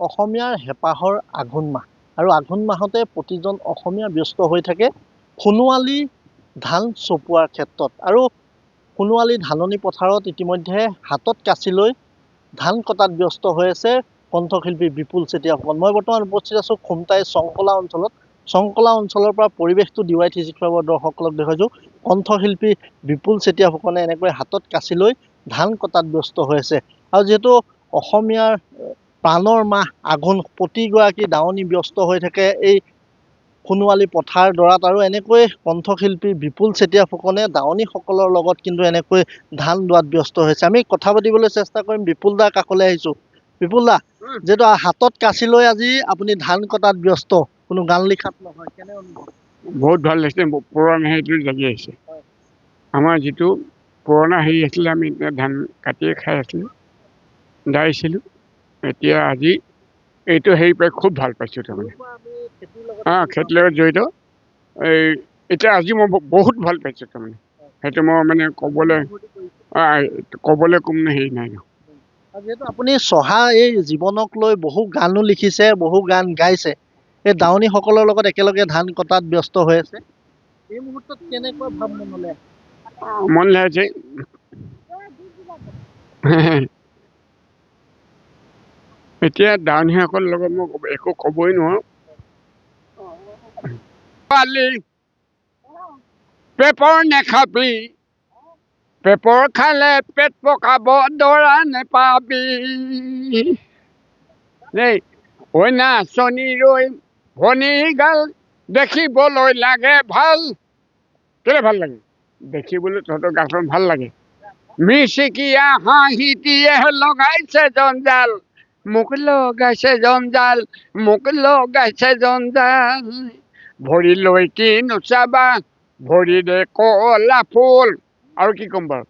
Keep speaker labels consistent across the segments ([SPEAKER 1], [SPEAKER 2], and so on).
[SPEAKER 1] অসমীয়াৰ হেঁপাহৰ আঘোণ মাহ আৰু আঘোণ মাহতে প্ৰতিজন অসমীয়া ব্যস্ত হৈ থাকে সোণোৱালী ধান চপোৱাৰ ক্ষেত্ৰত। আৰু সোণোৱালী ধাননি পথাৰত ইতিমধ্যে হাতত কাঁচি লৈ ধান কটাত ব্যস্ত হৈ আছে কণ্ঠশিল্পী বিপুল চেতিয়াসকল। মই বৰ্তমান উপস্থিত আছোঁ খুমটাই চংকলা অঞ্চলত। চংকলা অঞ্চলৰ পৰা পৰিৱেশটো DY365 দৰ্শকসকলক দেখুৱাইছোঁ। কণ্ঠশিল্পী বিপুল চেতিয়া ফুকনে এনেকৈ হাতত কাঁচি লৈ ধান কটাত ব্যস্ত হৈ আছে। আৰু যিহেতু অসমীয়াৰ প্ৰাণৰ মাহ আঘোণ, প্ৰতিগৰাকী দাৱনী ব্যস্ত হৈ থাকে এই সোণোৱালী পথাৰ ডৰাত। আৰু এনেকৈ কণ্ঠশিল্পী বিপুল চেতিয়া ফুকনে দাৱনীসকলৰ লগত কিন্তু এনেকৈ ধান দোৱাত ব্যস্ত হৈছে। আমি কথা পাতিবলৈ চেষ্টা কৰিম। বিপুল দাৰ কাষলৈ আহিছোঁ। বিপুল দা, যিহেতু হাতত কাঁচি লৈ আজি আপুনি ধান কটাত ব্যস্ত, কোনো গান লিখাত নহয়, কেনে অনুভৱ?
[SPEAKER 2] বহুত ভাল লাগিছে। পুৰণা হেৰিটো জাগি আহিছে। আমাৰ যিটো পুৰণা হেৰি আছিলে, আমি এতিয়া ধান কাটিয়ে খাই আছিলোঁ, দাইছিলোঁ। এতিয়া আজি এইটো হেৰি পাই খুব ভাল পাইছোঁ তাৰমানে। খেতিৰ লগত জড়িত। এতিয়া আজি মই বহুত ভাল পাইছোঁ তাৰমানে। সেইটো মই মানে ক'বলৈ কোনো হেৰি নাই।
[SPEAKER 1] যিহেতু আপুনি চহা এই জীৱনক লৈ বহু গানো লিখিছে, বহু গান গাইছে, এই দাৱনীসকলৰ লগত একেলগে ধান কটাত ব্যস্ত হৈ আছে, এই মুহূৰ্তত কেনেকুৱা ভাৱ মনলৈ
[SPEAKER 2] আছে? এতিয়া দাৱনীসকলৰ লগত মই একো ক'বই নোৱাৰোঁ। পেপৰ নেখাবি, পেপৰ খালে পেট পকাব, দৰা নেপাবি দেই। ঐ নাচনী ৰৈ ভনী গাল, দেখিবলৈ লাগে ভাল। কেলে ভাল লাগে? দেখিবলৈ তহঁতৰ গাখন ভাল লাগে। মিচিকিয়া হাঁহিটিয়ে লগাইছে জঞ্জাল, মোক লগাইছে জঞ্জাল, মোক লগাইছে জঞ্জাল। ভৰি লৈ কি নোচাবা, ভৰিৰে কলা ফুল। আৰু কি ক'ম বাৰু?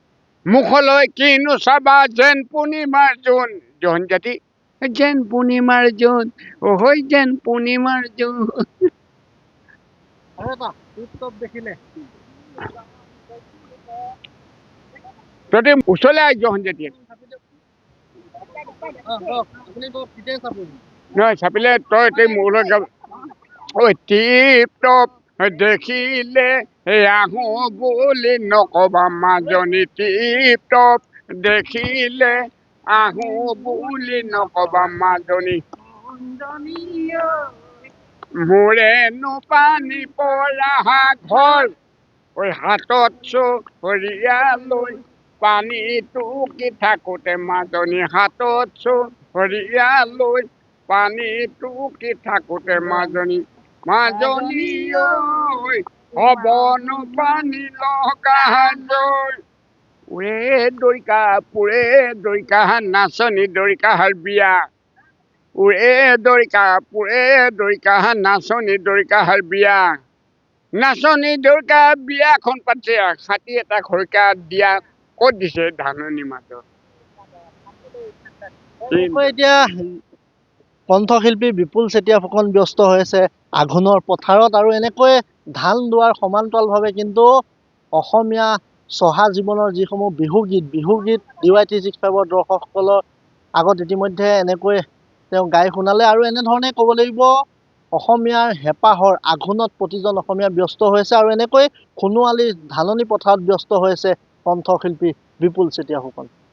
[SPEAKER 2] মুখলৈ কি নোচাবা, যেন পূৰ্ণিমাৰ জোন। জোন জাতি যেন পূৰ্ণিমাৰ জোন, অহৈ যেন পূৰ্ণিমাৰ জোন।
[SPEAKER 1] দেখিলে
[SPEAKER 2] তহঁতে ওচৰলৈ আহি যোৱা জাতি নহয় চাপিলে তই মোৰ লগত ঐ টিপ টপ দেখিলে আহো বুলি নকবা মাজনী, টিপ টপ দেখিলে আহো বুলি নকবা মাজনী। মোৰেনো পানী পৰা ঘৰ, ঐ হাতত চৰিয়া লৈ পানী টুকি থাকোতে মাজনী, হাতত চৰিয়া লৈ পানী টুকি থাকোতে মাজনী। মাজনী ঐ হ'বনো পানী লগা জয়। ওৰে দৰিকা পুৰে দৰিকা, নাচনী দৰিকাৰ বিয়া। ওৰে দৰিকা পুৰে দৰিকা, নাচনী দৰিকাৰ বিয়া। নাচনী দৰিকা বিয়াখন পাতিছে, ছাতি এটা খৰিকা দিয়া ক'ত দিছে ধাননি মাজত।
[SPEAKER 1] এতিয়া কণ্ঠশিল্পী বিপুল চেতিয়া ফুকন ব্যস্ত হৈ আছে আঘোণৰ পথাৰত। আৰু এনেকৈ ধান দোৱাৰ সমান্তৰালভাৱে কিন্তু অসমীয়া চহা জীৱনৰ যিসমূহ বিহুগীত DY365 দৰ্শকসকলৰ আগত ইতিমধ্যে এনেকৈ তেওঁ গাই শুনালে। আৰু এনেধৰণে ক'ব লাগিব অসমীয়াৰ হেঁপাহৰ আঘোণত প্ৰতিজন অসমীয়া ব্যস্ত হৈছে। আৰু এনেকৈ সোণোৱালী ধাননি পথাৰত ব্যস্ত হৈ আছে কণ্ঠশিল্পী বিপুল চেতিয়া ফুকন।